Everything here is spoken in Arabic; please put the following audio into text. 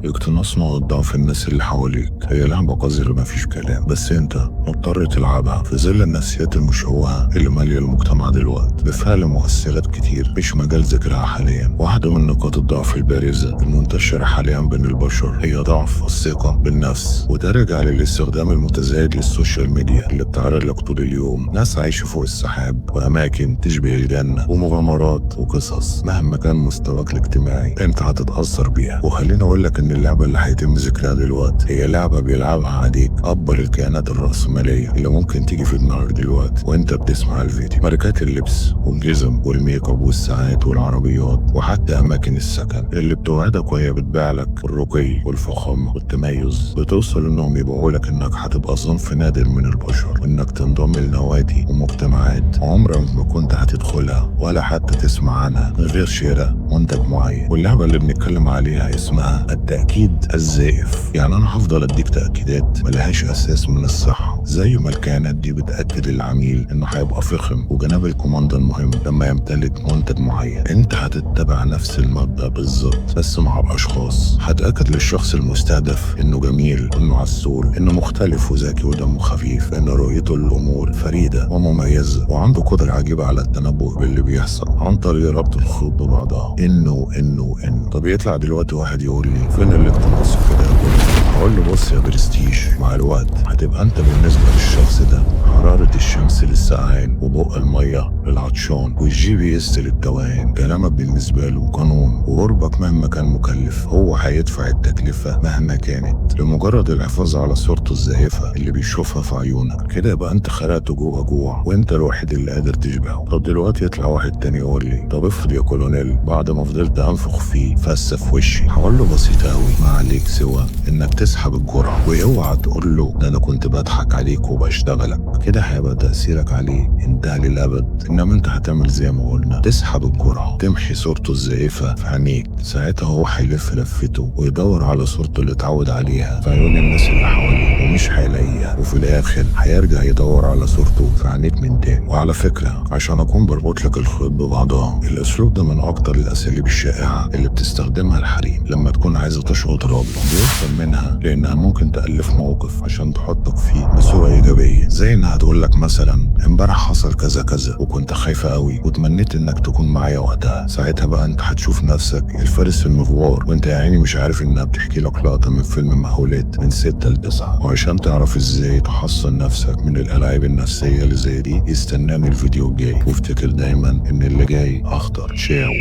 اقتناص نقط ضعف الناس اللي حواليك هي لعبة قذرة مفيش كلام، بس انت مضطر تلعبها في ظل النفسيات المشوهة اللي مالية المجتمع دلوقتي بفعل مؤثرات كتير مش مجال ذكرها حاليا. واحدة من نقاط الضعف البارزة المنتشرة حاليا بين البشر هي ضعف الثقة بالنفس، وده راجع للاستخدام المتزايد للسوشيال ميديا اللي بتعرض لك طول اليوم ناس عايشة فوق السحاب وأماكن تشبه الجنة ومغامرات وقصص. مهما كان مستواك الاجتماعي انت هتتأثر بيها. وخليني اقول لك ان اللعبة اللي هيتم ذكرها دلوقتي هي لعبة بيلعبها عليك اكبر الكيانات الرأسمالية اللي ممكن تيجي في دماغك دلوقتي وانت بتسمع الفيديو. ماركات اللبس والجزم والميك اب والساعات والعربيات وحتى اماكن السكن اللي بتوعدك وهي بتبيع لك الرقي والفخامة والتميز، بتوصل انهم يبيعوا لك انك هتبقى صنف نادر من البشر، وانك تنضم لنوادي ومجتمعات عمرك ما كنت هتدخلها ولا حتى تسمع عنها من غير شراء منتج معين. واللعبة اللي بنتكلم عليها اسمها التأكيد الزائف. يعني انا هفضل اديك تأكيدات ملهاش اساس من الصحة، زي ما الكيانات دي بتأكد للعميل انه هيبقى فخم وجناب الكوماندا المهم لما يمتلك منتج معين. انت هتتبع نفس المبدأ بالظبط بس مع اشخاص. هتأكد للشخص المستهدف انه جميل، انه عسول، انه مختلف وذكي ودمه خفيف، ان رؤيته للامور فريدة ومميزة وعنده قدرة عجيبة على التنبؤ باللي بيحصل عن طريق ربط الخطوط ببعضها. انه طب يطلع دلوقتي واحد يقول لي فين الاقتناص في ده؟ هقول له بص يا برستيج، مع الوقت هتبقى انت بالنسبة للشخص ده حرارة الشمس للسقعان وبق المية للعطشان والجي بي اس للتوهان. كلامك بالنسبة له قانون، وقربك مهما كان مكلف هو هيدفع التكلفة مهما كانت لمجرد الحفاظ على صورته الزائفة اللي بيشوفها في عيونك. كده يبقى انت خلقته جوه جوع وانت الوحيد اللي قادر تشبعه. طب دلوقتي يطلع واحد تاني يقول لي طب افرض يا كولونيل بعد ما فضلت انفخ فيه فسه في وشي؟ هقول له بسيط قوي، ما عليك سوى انك تسحب الجرعة، واوعى تقول له ده انا كنت بضحك عليك وبشتغلك. كده هيبقى تأثيرك عليه انتهى للأبد. انما انت هتعمل زي ما قلنا، تسحب الجرعة، تمحي صورته الزائفة في عينيك. ساعتها هو هيلف لفته ويدور على صورته اللي اتعود عليها في عيون الناس اللي حواليه ومش هيلاقيها، وفي الاخر هيرجع يدور على صورته في عينيك من تاني. وعلى فكرة عشان اكون بربط لك الخيط ببعضها، الاسلوب ده من اكتر الاساليب الشائعة اللي بتستخدمها الحريم لما تكون عايزة تشقط راجل. بيفهم منها لانها ممكن تألف موقف عشان تحطك فيه بصورة ايجابية، زي انها تقول لك مثلا امبارح حصل كذا كذا وكنت خايفة قوي وتمنيت انك تكون معايا وقتها. ساعتها بقى انت هتشوف نفسك الفارس المغوار وانت يا عيني مش عارف انها بتحكي لك لقطة من فيلم مهولات من 6 ل9. وعشان تعرف ازاي تحصن نفسك من الالعاب النفسية اللي زي دي، استناني الفيديو الجاي وافتكر دايما ان اللي جاي اخطر. شاو.